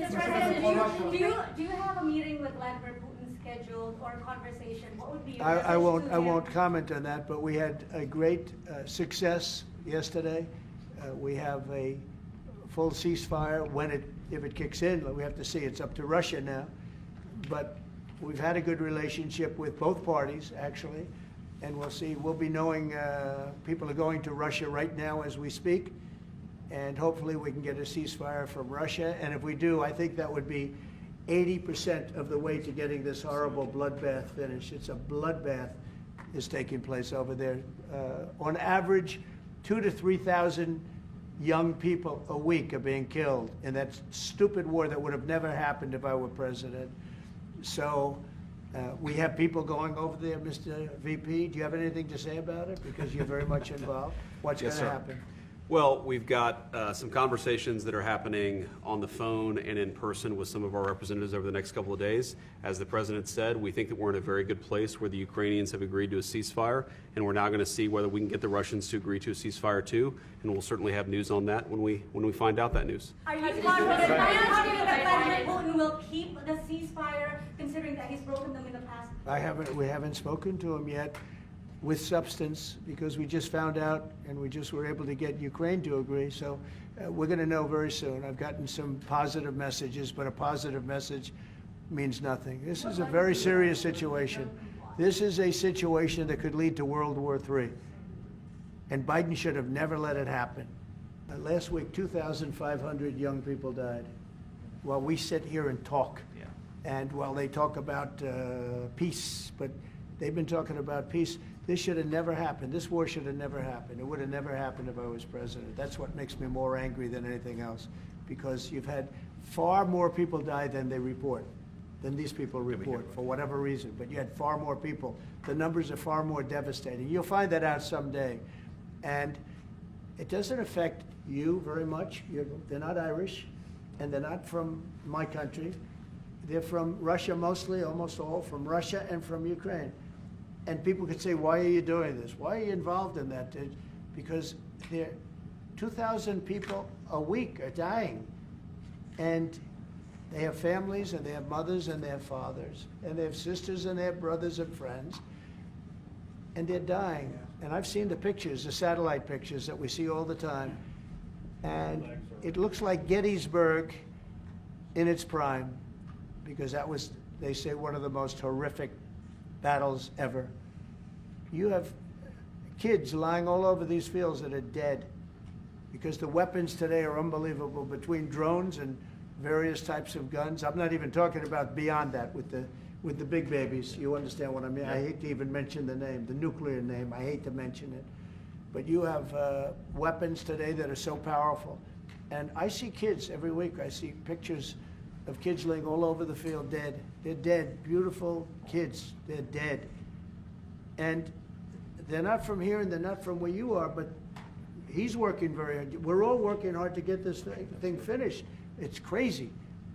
Mr. President, do you have a meeting with Vladimir Putin scheduled or a conversation? What would be your message I to him? won't comment on that, but we had a great success yesterday. We have a full ceasefire if it kicks in. We have to see. It's up to Russia now. But we've had a good relationship with both parties, actually, and we'll see. We'll be knowing people are going to Russia right now as we speak, and hopefully we can get a ceasefire from Russia. And if we do, I think that would be 80% of the way to getting this horrible bloodbath finished. It's a bloodbath is taking place over there. On average, 2,000 to 3,000 young people a week are being killed in that stupid war that would have never happened if I were president. So we have people going over there, Mr. VP. Do you have anything to say about it? Because you're very much involved. What's going to happen? Well, we've got some conversations that are happening on the phone and in person with some of our representatives over the next couple of days. As the President said, we think that we're in a very good place where the Ukrainians have agreed to a ceasefire, and we're now going to see whether we can get the Russians to agree to a ceasefire too, and we'll certainly have news on that when we find out that news. Are you confident that Vladimir Putin will keep the ceasefire, considering that he's broken them in the past? We haven't spoken to him yet with substance, because we just found out and we just were able to get Ukraine to agree. So we're going to know very soon. I've gotten some positive messages, but a positive message means nothing. This is a very serious situation. This is a situation that could lead to World War III. And Biden should have never let it happen. Last week, 2,500 young people died while we sit here and talk. And while they talk about peace, but they've been talking about peace. This should have never happened. This war should have never happened. It would have never happened if I was president. That's what makes me more angry than anything else, because you've had far more people die than they report, than these people report, for whatever reason. But you had far more people. The numbers are far more devastating. You'll find that out someday. And it doesn't affect you very much. They're not Irish, and they're not from my country. They're from Russia mostly, almost all, from Russia and from Ukraine. And people could say, why are you doing this? Why are you involved in that? Because 2,000 people a week are dying. And they have families, and they have mothers, and they have fathers, and they have sisters, and they have brothers and friends. And they're dying. And I've seen the pictures, the satellite pictures that we see all the time. And it looks like Gettysburg in its prime, because that was, they say, one of the most horrific battles ever. You have kids lying all over these fields that are dead because the weapons today are unbelievable, between drones and various types of guns. I'm not even talking about beyond that with the big babies. You understand what I mean? I hate to even mention the name, the nuclear name. I hate to mention it. But you have weapons today that are so powerful. And I see kids every week. I see pictures of kids laying all over the field dead. They're dead. Beautiful kids. They're dead. And they're not from here and they're not from where you are, but he's working very hard. We're all working hard to get this thing finished. It's crazy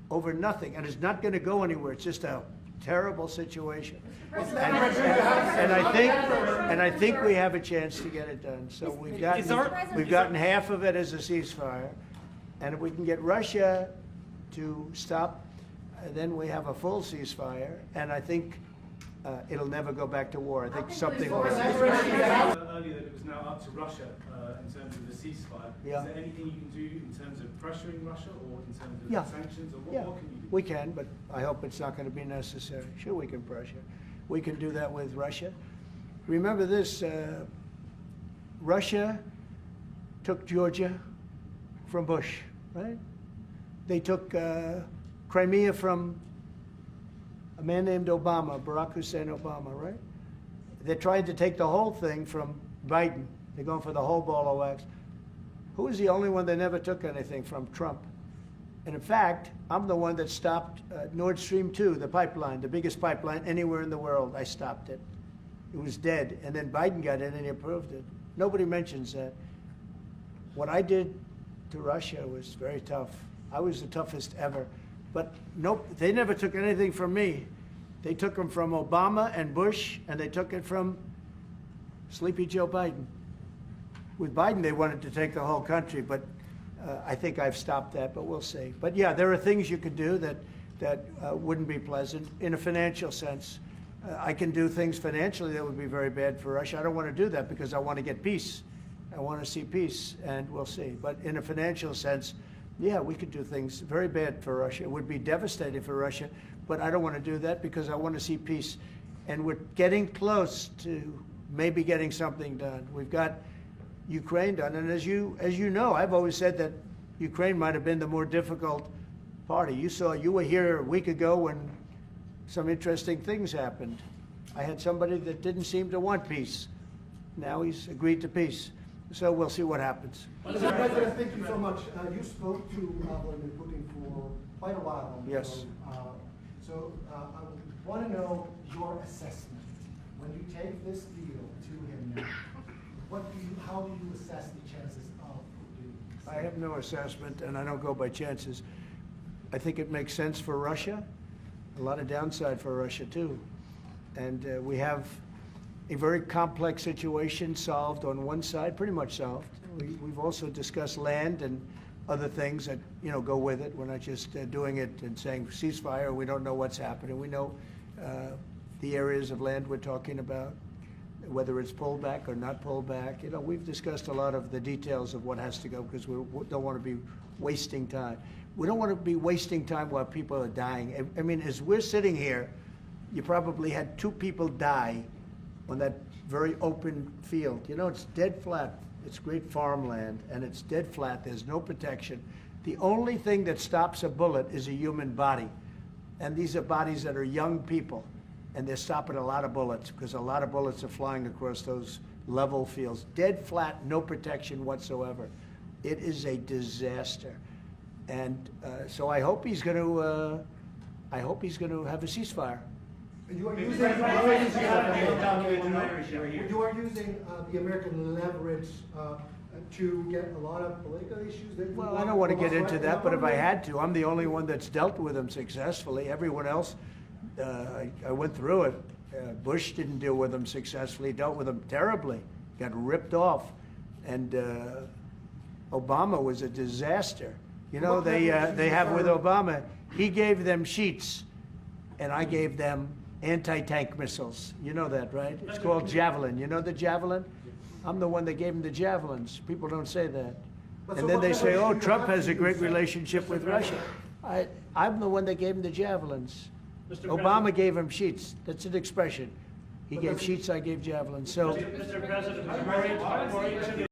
over nothing, and it's not going to go anywhere. It's just a terrible situation. And I think we have a chance to get it done. So we've gotten half of it as a ceasefire, and if we can get Russia to stop, then we have a full ceasefire, and I think it'll never go back to war. I think something will happen. Earlier that it was now up to Russia in terms of the ceasefire. Yeah. Is there anything you can do in terms of pressuring Russia or in terms of Yeah. sanctions? Or what can you do? We can, but I hope it's not going to be necessary. Sure, we can pressure. We can do that with Russia. Remember this, Russia took Georgia from Bush, right? They took Crimea from a man named Obama, Barack Hussein Obama, right? They tried to take the whole thing from Biden. They're going for the whole ball of wax. Who was the only one that never took anything from? Trump. And in fact, I'm the one that stopped Nord Stream 2, the pipeline, the biggest pipeline anywhere in the world. I stopped it. It was dead. And then Biden got in and he approved it. Nobody mentions that. What I did to Russia was very tough. I was the toughest ever. But nope, they never took anything from me. They took them from Obama and Bush, and they took it from Sleepy Joe Biden. With Biden, they wanted to take the whole country, but I think I've stopped that, but we'll see. But yeah, there are things you could do that wouldn't be pleasant in a financial sense. I can do things financially that would be very bad for Russia. I don't want to do that because I want to get peace. I want to see peace, and we'll see. But in a financial sense, yeah, we could do things very bad for Russia. It would be devastating for Russia, but I don't want to do that because I want to see peace. And we're getting close to maybe getting something done. We've got Ukraine done, and as you know, I've always said that Ukraine might have been the more difficult party. You were here a week ago when some interesting things happened. I had somebody that didn't seem to want peace. Now he's agreed to peace. So we'll see what happens. Mr. President, thank you so much. You spoke to Vladimir Putin for quite a while on the Yes. phone. So I want to know your assessment. When you take this deal to him now, how do you assess the chances of Putin? I have no assessment, and I don't go by chances. I think it makes sense for Russia, a lot of downside for Russia too. And we have a very complex situation solved on one side, pretty much solved. We've also discussed land and other things that go with it. We're not just doing it and saying ceasefire. We don't know what's happening. We know the areas of land we're talking about, whether it's pulled back or not pulled back. We've discussed a lot of the details of what has to go because we don't want to be wasting time. We don't want to be wasting time while people are dying. I mean, as we're sitting here, you probably had 2 people die on that very open field. It's dead flat. It's great farmland, and it's dead flat. There's no protection. The only thing that stops a bullet is a human body. And these are bodies that are young people, and they're stopping a lot of bullets because a lot of bullets are flying across those level fields. Dead flat, no protection whatsoever. It is a disaster. And so I hope he's going to have a ceasefire. You are using the American leverage to get a lot of political issues. Well, I don't want to get into that, but if I had to, I'm the only one that's dealt with them successfully. Everyone else, I went through it. Bush didn't deal with them successfully, dealt with them terribly, got ripped off. And Obama was a disaster. They have with Obama, he gave them sheets, and I gave them anti-tank missiles. You know that, right? It's called Javelin. You know the Javelin? I'm the one that gave them the Javelins. People don't say that. And then they say, oh, Trump has a great relationship with Russia. I'm the one that gave him the Javelins. Obama gave him sheets. That's an expression. He gave sheets, I gave Javelins. So. Mr. President,